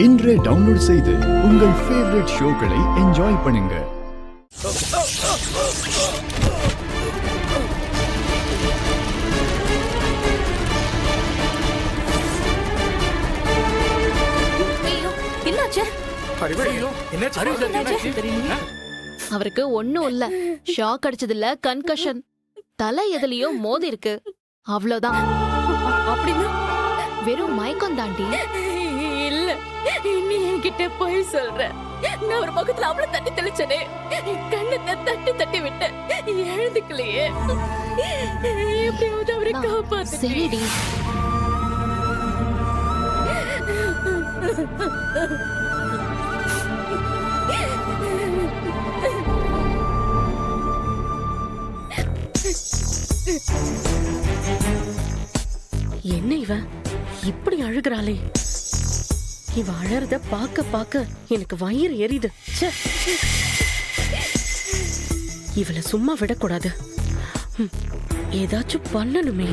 இன்றே டவுன்லோட் செய்து உங்கள் ஃபேவரட் ஷோக்களை என்ஜாய் பண்ணுங்க. அவருக்கு ஒண்ணும் இல்ல, ஷாக் அடிச்சதுல கன்கஷன், தலை எதுலயோ மோதி இருக்கு, அவ்வளவுதான். அப்படின்னா வெறும் மயக்கம் தாண்டி. இல்ல, நீ என்கிட்ட போய் சொல்ற. நான் ஒரு பக்கத்துல அவ்வளவு தண்ணி தெளிச்சனே, கண்ணத்தை தட்டி தட்டி விட்டேன், எழுந்துக்கலையே. எப்படியாவது அவரை காப்பாத்து. சரிடி. என்ன இவ இப்படி அழுகிறாளே? இவ அழறத பாக்க பாக்க எனக்கு வயிறு எரியுது. இவளை சும்மா விடக்கூடாது, ஏதாச்சும் பண்ணணுமே.